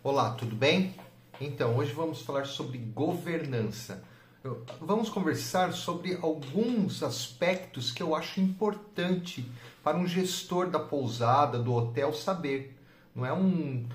Olá, tudo bem? Então, hoje vamos falar sobre governança. Vamos conversar sobre alguns aspectos que eu acho importante para um gestor da pousada, do hotel saber. Não é um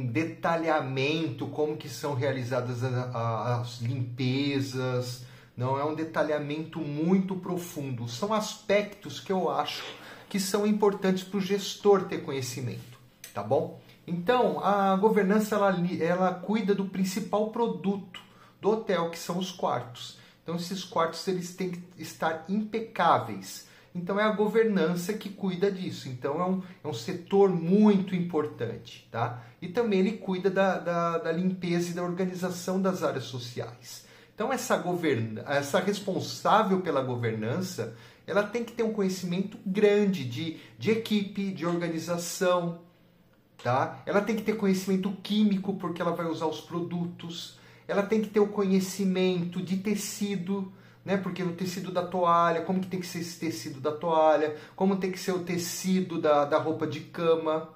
detalhamento como que são realizadas as limpezas, não é um detalhamento muito profundo. São aspectos que eu acho que são importantes para o gestor ter conhecimento, tá bom? Então, a governança ela cuida do principal produto do hotel, que são os quartos. Então, esses quartos eles têm que estar impecáveis. Então, é a governança que cuida disso. Então, é um setor muito importante, tá? E também ele cuida da limpeza e da organização das áreas sociais. Então, essa responsável pela governança, ela tem que ter um conhecimento grande de equipe, de organização, tá? Ela tem que ter conhecimento químico, porque ela vai usar os produtos. Ela tem que ter o conhecimento de tecido, né? Porque o tecido da toalha, como que tem que ser esse tecido da toalha, como tem que ser o tecido da roupa de cama,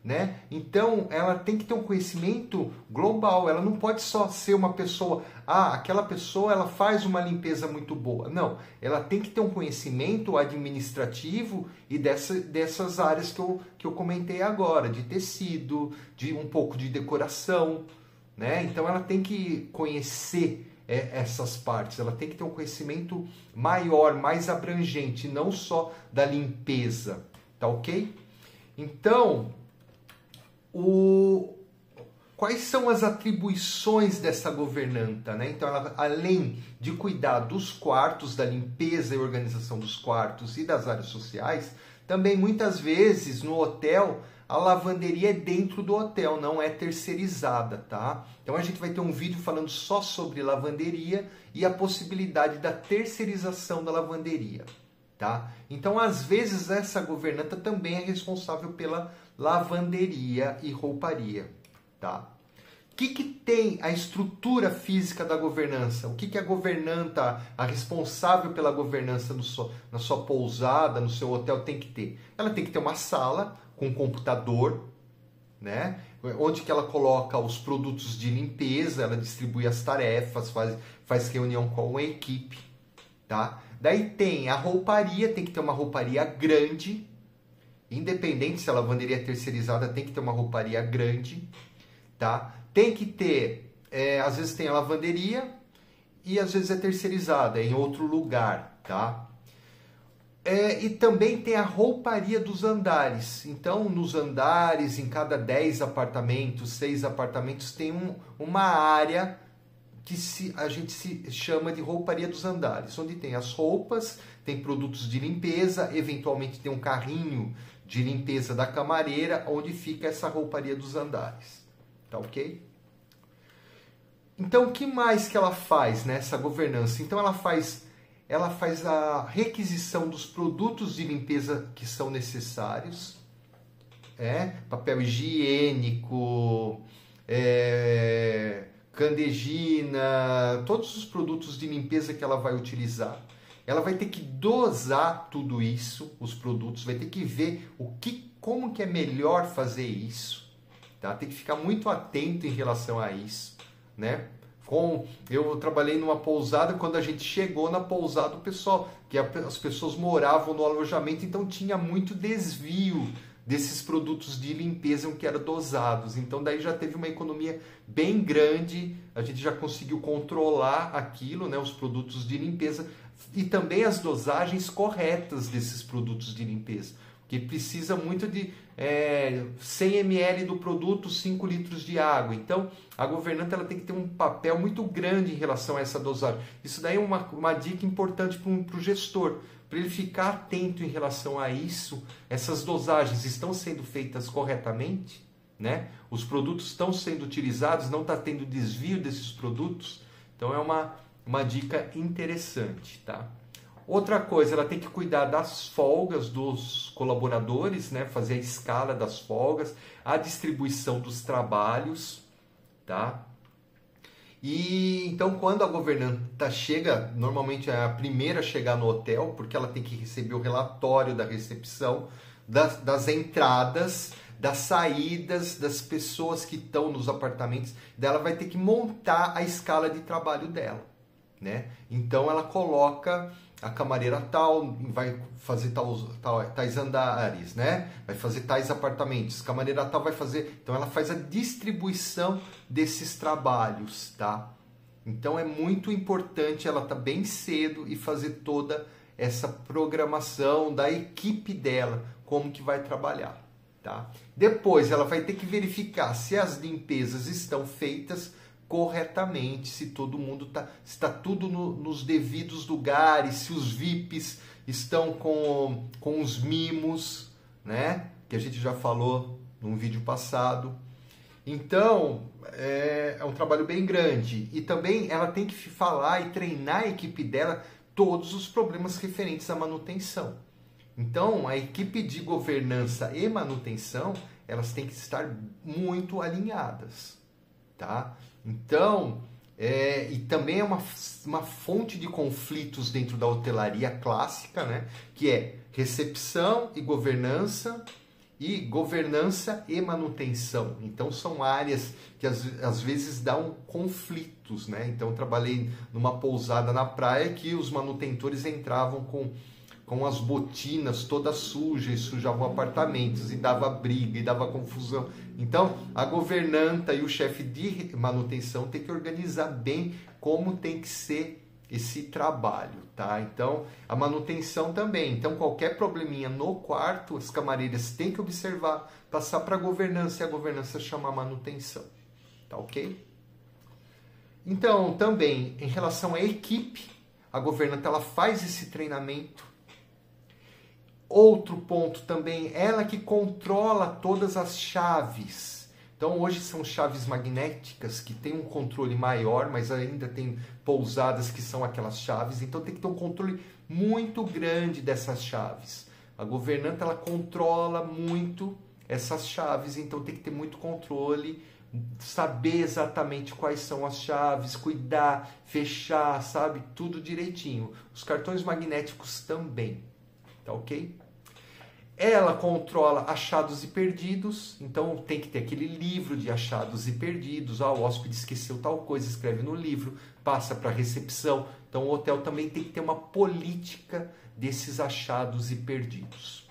né? Então, ela tem que ter um conhecimento global. Ela não pode só ser uma pessoa, aquela pessoa ela faz uma limpeza muito boa. Não, ela tem que ter um conhecimento administrativo e dessas áreas que eu comentei agora, de tecido, de um pouco de decoração, né? Então, ela tem que conhecer essas partes. Ela tem que ter um conhecimento maior, mais abrangente, não só da limpeza, tá ok? Então, quais são as atribuições dessa governanta, né? Então, ela, além de cuidar dos quartos, da limpeza e organização dos quartos e das áreas sociais, também muitas vezes no hotel a lavanderia é dentro do hotel, não é terceirizada, tá? Então a gente vai ter um vídeo falando só sobre lavanderia e a possibilidade da terceirização da lavanderia, tá? Então, às vezes, essa governanta também é responsável pela lavanderia e rouparia, tá? O que tem a estrutura física da governança? O que a governanta, a responsável pela governança na sua pousada, no seu hotel tem que ter? Ela tem que ter uma sala com um computador, né? Onde que ela coloca os produtos de limpeza, ela distribui as tarefas, faz reunião com a equipe, tá? Daí tem a rouparia, tem que ter uma rouparia grande, independente se a lavanderia é terceirizada, tem que ter uma rouparia grande, tá? Tem que ter, às vezes tem a lavanderia e às vezes é terceirizada, é em outro lugar, tá? E também tem a rouparia dos andares. Então, nos andares, em cada 10 apartamentos, 6 apartamentos, tem uma área que a gente se chama de rouparia dos andares, onde tem as roupas, tem produtos de limpeza, eventualmente tem um carrinho de limpeza da camareira, onde fica essa rouparia dos andares. Tá ok? Então, o que mais que ela faz nessa governança? Então, ela faz a requisição dos produtos de limpeza que são necessários, papel higiênico, Candegina, todos os produtos de limpeza que ela vai utilizar. Ela vai ter que dosar tudo isso, os produtos, vai ter que ver como que é melhor fazer isso, tá? Tem que ficar muito atento em relação a isso, né? Eu trabalhei numa pousada, quando a gente chegou na pousada, o pessoal, as pessoas moravam no alojamento, então tinha muito desvio desses produtos de limpeza que eram dosados. Então daí já teve uma economia bem grande, a gente já conseguiu controlar aquilo, né, os produtos de limpeza e também as dosagens corretas desses produtos de limpeza. Porque precisa muito de 100 ml do produto, 5 litros de água. Então, a governanta ela tem que ter um papel muito grande em relação a essa dosagem. Isso daí é uma dica importante para o gestor, para ele ficar atento em relação a isso. Essas dosagens estão sendo feitas corretamente, né? Os produtos estão sendo utilizados, não está tendo desvio desses produtos. Então, é uma dica interessante, tá? Outra coisa, ela tem que cuidar das folgas dos colaboradores, né? Fazer a escala das folgas, a distribuição dos trabalhos, tá? E então, quando a governanta chega, normalmente é a primeira a chegar no hotel, porque ela tem que receber o relatório da recepção, das entradas, das saídas das pessoas que estão nos apartamentos. Daí ela vai ter que montar a escala de trabalho dela, né? Então ela coloca a camareira tal, vai fazer tais andares, né? Vai fazer tais apartamentos. Camareira tal vai fazer... Então ela faz a distribuição desses trabalhos, tá? Então é muito importante ela estar bem cedo e fazer toda essa programação da equipe dela, como que vai trabalhar, tá? Depois ela vai ter que verificar se as limpezas estão feitas corretamente, se todo mundo está tudo nos devidos lugares, se os VIPs estão com os mimos, né? Que a gente já falou num vídeo passado. Então, é um trabalho bem grande. E também ela tem que falar e treinar a equipe dela todos os problemas referentes à manutenção. Então, a equipe de governança e manutenção, elas têm que estar muito alinhadas, tá? Então, e também é uma fonte de conflitos dentro da hotelaria clássica, né? Que é recepção e governança e manutenção. Então, são áreas que às vezes dão conflitos, né? Então, eu trabalhei numa pousada na praia que os manutentores entravam com as botinas todas sujas e sujavam apartamentos, e dava briga, e dava confusão. Então, a governanta e o chefe de manutenção tem que organizar bem como tem que ser esse trabalho, tá? Então, a manutenção também. Então, qualquer probleminha no quarto, as camareiras têm que observar, passar para a governança e a governança chamar a manutenção, tá ok? Então, também, em relação à equipe, a governanta ela faz esse treinamento. Outro ponto também, ela que controla todas as chaves. Então, hoje são chaves magnéticas que têm um controle maior, mas ainda tem pousadas que são aquelas chaves. Então, tem que ter um controle muito grande dessas chaves. A governanta, ela controla muito essas chaves, então tem que ter muito controle, saber exatamente quais são as chaves, cuidar, fechar, sabe? Tudo direitinho. Os cartões magnéticos também, tá ok? Ela controla achados e perdidos, então tem que ter aquele livro de achados e perdidos. O hóspede esqueceu tal coisa, escreve no livro, passa para a recepção. Então o hotel também tem que ter uma política desses achados e perdidos.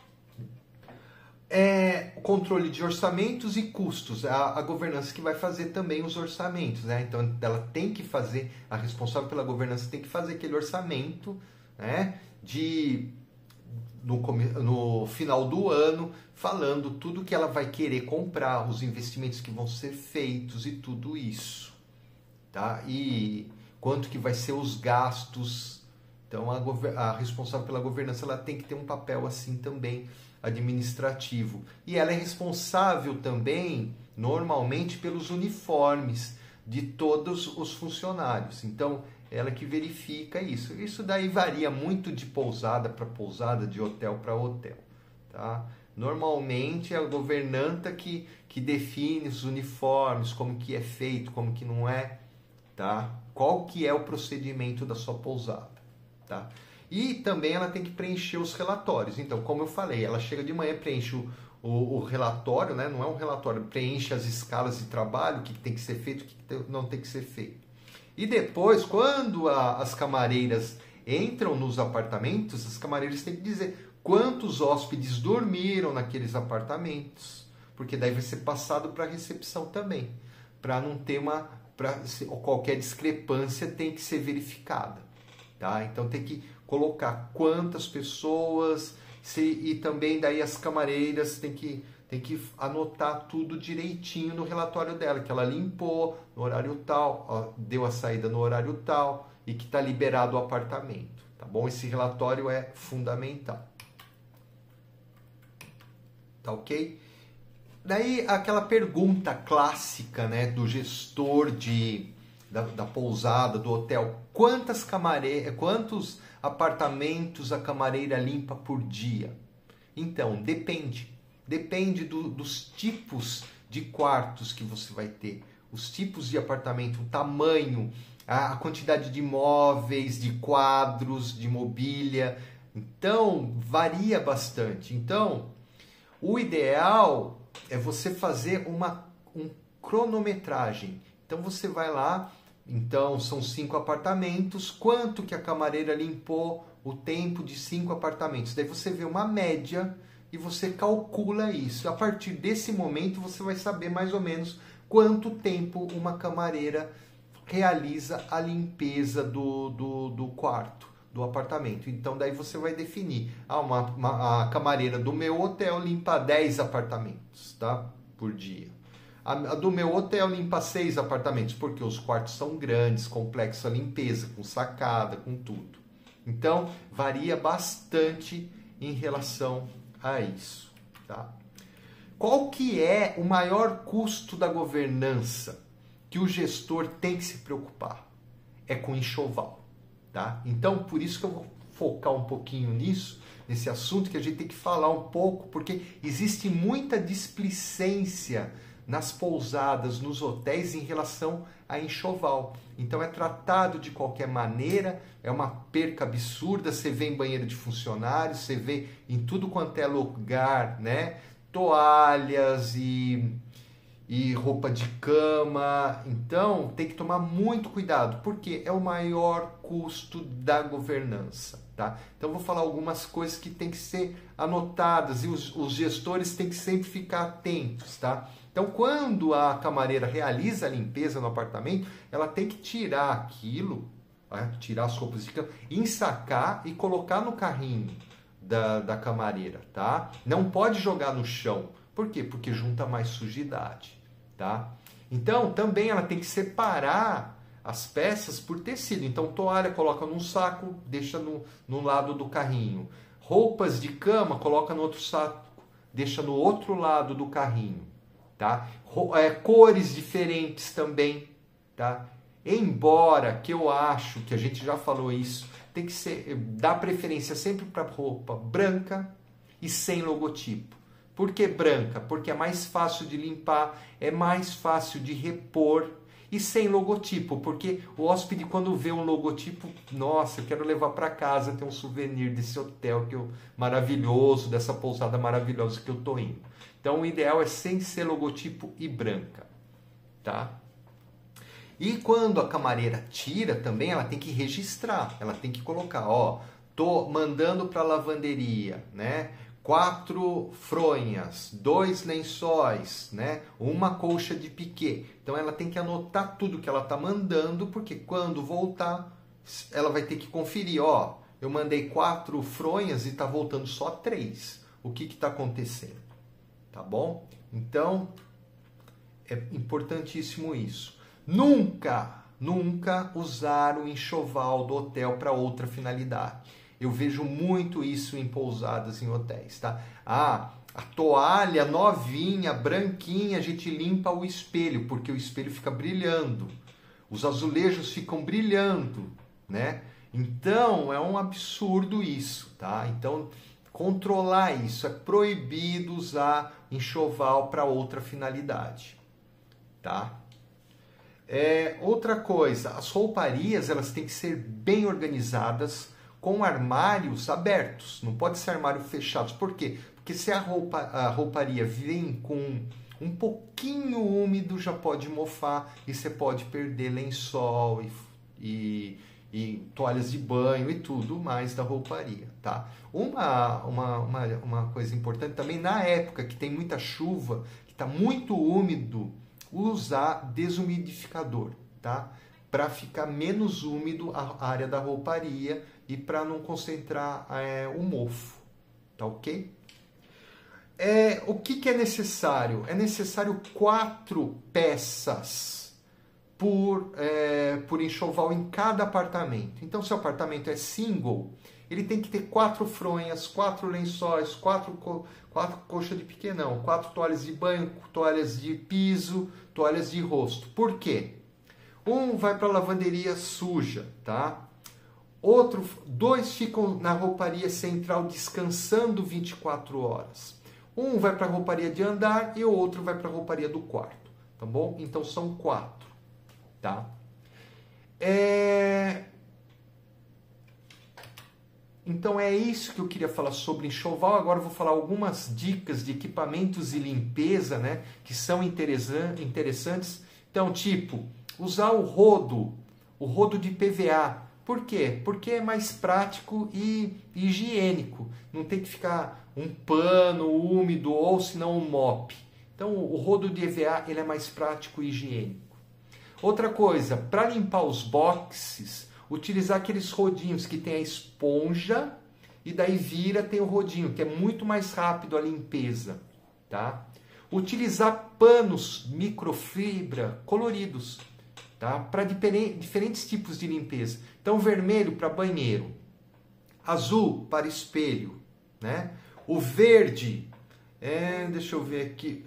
Controle de orçamentos e custos. A governança que vai fazer também os orçamentos, né? Então ela tem que fazer, a responsável pela governança tem que fazer aquele orçamento, né? No final do ano, falando tudo que ela vai querer comprar, os investimentos que vão ser feitos e tudo isso, tá? E quanto que vai ser os gastos. Então, a responsável pela governança ela tem que ter um papel assim também administrativo. E ela é responsável também, normalmente, pelos uniformes de todos os funcionários. Então, ela que verifica isso. Isso daí varia muito de pousada para pousada, de hotel para hotel, tá? Normalmente é a governanta que define os uniformes, como que é feito, como que não é, tá? Qual que é o procedimento da sua pousada, tá? E também ela tem que preencher os relatórios. Então, como eu falei, ela chega de manhã, preenche o relatório, né? Não é um relatório, preenche as escalas de trabalho, o que tem que ser feito, o que não tem que ser feito. E depois, quando as camareiras entram nos apartamentos, as camareiras têm que dizer quantos hóspedes dormiram naqueles apartamentos, porque daí vai ser passado para a recepção também, para não ter qualquer discrepância tem que ser verificada, tá? Então tem que colocar quantas pessoas, e também daí as camareiras têm que anotar tudo direitinho no relatório dela, que ela limpou no horário tal, deu a saída no horário tal e que está liberado o apartamento, tá bom? Esse relatório é fundamental, tá ok? Daí aquela pergunta clássica, né, do gestor da pousada, do hotel: quantos apartamentos a camareira limpa por dia? Então, depende dos tipos de quartos que você vai ter, os tipos de apartamento, o tamanho, a quantidade de móveis, de quadros, de mobília. Então, varia bastante. Então, o ideal é você fazer um cronometragem. Então você vai lá, então são 5 apartamentos, quanto que a camareira limpou o tempo de 5 apartamentos. Daí você vê uma média e você calcula isso. A partir desse momento você vai saber mais ou menos quanto tempo uma camareira realiza a limpeza do quarto, do apartamento. Então daí você vai definir, a camareira do meu hotel limpa 10 apartamentos, tá? Por dia. A do meu hotel limpa 6 apartamentos, porque os quartos são grandes, complexa limpeza, com sacada, com tudo. Então, varia bastante em relação a isso, tá? Qual que é o maior custo da governança que o gestor tem que se preocupar? É com enxoval, tá? Então, por isso que eu vou focar um pouquinho nisso, nesse assunto, que a gente tem que falar um pouco, porque existe muita displicência nas pousadas, nos hotéis, em relação a enxoval. Então é tratado de qualquer maneira, é uma perca absurda. Você vê em banheiro de funcionários, você vê em tudo quanto é lugar, né? Toalhas e roupa de cama. Então tem que tomar muito cuidado, porque é o maior custo da governança, tá? Então vou falar algumas coisas que tem que ser anotadas e os gestores têm que sempre ficar atentos, tá? Então, quando a camareira realiza a limpeza no apartamento, ela tem que tirar aquilo, né? Tirar as roupas de cama, ensacar e colocar no carrinho da camareira, tá? Não pode jogar no chão. Por quê? Porque junta mais sujidade, tá? Então, também ela tem que separar as peças por tecido. Então, toalha coloca num saco, deixa no lado do carrinho. Roupas de cama coloca no outro saco, deixa no outro lado do carrinho. Tá? Cores diferentes também, tá? Embora que eu acho que a gente já falou isso, tem que ser, dá preferência sempre para roupa branca e sem logotipo. Por que branca? Porque é mais fácil de limpar, é mais fácil de repor, e sem logotipo, porque o hóspede, quando vê um logotipo, nossa, eu quero levar para casa, ter um souvenir desse hotel maravilhoso, dessa pousada maravilhosa que eu tô indo. Então, o ideal é sem ser logotipo e branca, tá? E quando a camareira tira também, ela tem que registrar, ela tem que colocar, ó, tô mandando para lavanderia, né? 4 fronhas, 2 lençóis, né? Uma colcha de piquê. Então ela tem que anotar tudo que ela tá mandando, porque quando voltar, ela vai ter que conferir, ó, eu mandei 4 fronhas e tá voltando só 3. O que que tá acontecendo? Tá bom? Então, é importantíssimo isso. Nunca usar o enxoval do hotel para outra finalidade. Eu vejo muito isso em pousadas, em hotéis, tá? A toalha novinha, branquinha, a gente limpa o espelho, porque o espelho fica brilhando. Os azulejos ficam brilhando, né? Então, é um absurdo isso, tá? Então, controlar isso. É proibido usar enxoval para outra finalidade, tá? Outra coisa, as rouparias, elas têm que ser bem organizadas, com armários abertos, não pode ser armário fechados. Por quê? Porque se a rouparia vem com um pouquinho úmido, já pode mofar e você pode perder lençol e toalhas de banho e tudo mais da rouparia, tá? Uma coisa importante também, na época que tem muita chuva, que está muito úmido, usar desumidificador, tá? Para ficar menos úmido a área da rouparia e para não concentrar o mofo, tá ok? O que é necessário? É necessário 4 peças por enxoval em cada apartamento. Então, se o apartamento é single, ele tem que ter 4 fronhas, 4 lençóis, 4 colchas de piquê, não, 4 toalhas de banho, toalhas de piso, toalhas de rosto. Por quê? Um vai para a lavanderia suja, tá? 2 ficam na rouparia central descansando 24 horas. Um vai para a rouparia de andar e o outro vai para a rouparia do quarto, tá bom? Então são 4, tá? Então é isso que eu queria falar sobre enxoval. Agora eu vou falar algumas dicas de equipamentos de limpeza, né, que são interessantes. Então, tipo, usar o rodo de PVA. Por quê? Porque é mais prático e higiênico. Não tem que ficar um pano úmido ou senão um mop. Então o rodo de EVA ele é mais prático e higiênico. Outra coisa, para limpar os boxes, utilizar aqueles rodinhos que tem a esponja e daí vira, tem o rodinho, que é muito mais rápido a limpeza, tá? Utilizar panos microfibra coloridos, tá? Para diferentes tipos de limpeza. Então, vermelho para banheiro, azul para espelho, né? O verde, deixa eu ver aqui,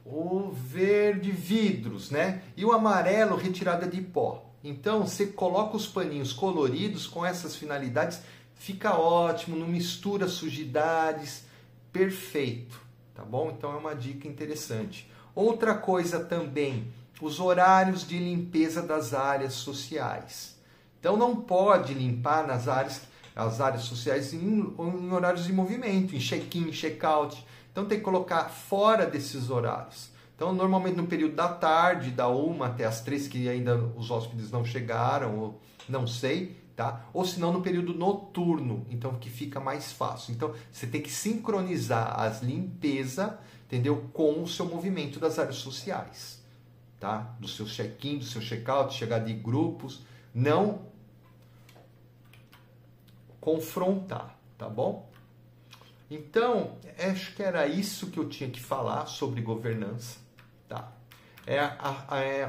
o verde vidros, né? E o amarelo retirada de pó. Então, você coloca os paninhos coloridos com essas finalidades, fica ótimo, não mistura sujidades, perfeito, tá bom? Então é uma dica interessante. Outra coisa também, os horários de limpeza das áreas sociais. Então não pode limpar as áreas sociais em horários de movimento, em check-in, check-out. Então tem que colocar fora desses horários. Então normalmente no período da tarde, da 1 até as 3, que ainda os hóspedes não chegaram, ou não sei, tá? Ou senão no período noturno, então que fica mais fácil. Então você tem que sincronizar as limpezas, entendeu? Com o seu movimento das áreas sociais. Tá? Do seu check-in, do seu check-out, chegada de grupos, não confrontar, tá bom? Então, acho que era isso que eu tinha que falar sobre governança, tá?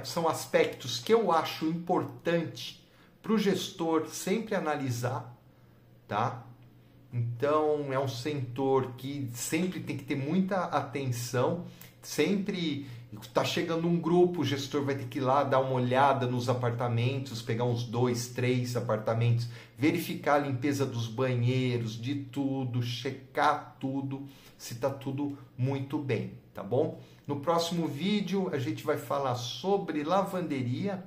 São aspectos que eu acho importante para o gestor sempre analisar, tá? Então, é um setor que sempre tem que ter muita atenção, sempre está chegando um grupo, o gestor vai ter que ir lá dar uma olhada nos apartamentos, pegar uns 2, 3 apartamentos, verificar a limpeza dos banheiros, de tudo, checar tudo, se está tudo muito bem, tá bom? No próximo vídeo a gente vai falar sobre lavanderia,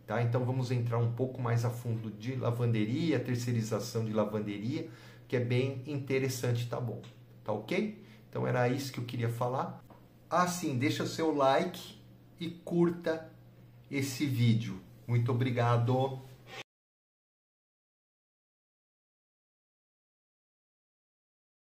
tá? Então vamos entrar um pouco mais a fundo de lavanderia, terceirização de lavanderia, que é bem interessante, tá bom? Tá ok? Então era isso que eu queria falar. Sim, deixa o seu like e curta esse vídeo. Muito obrigado!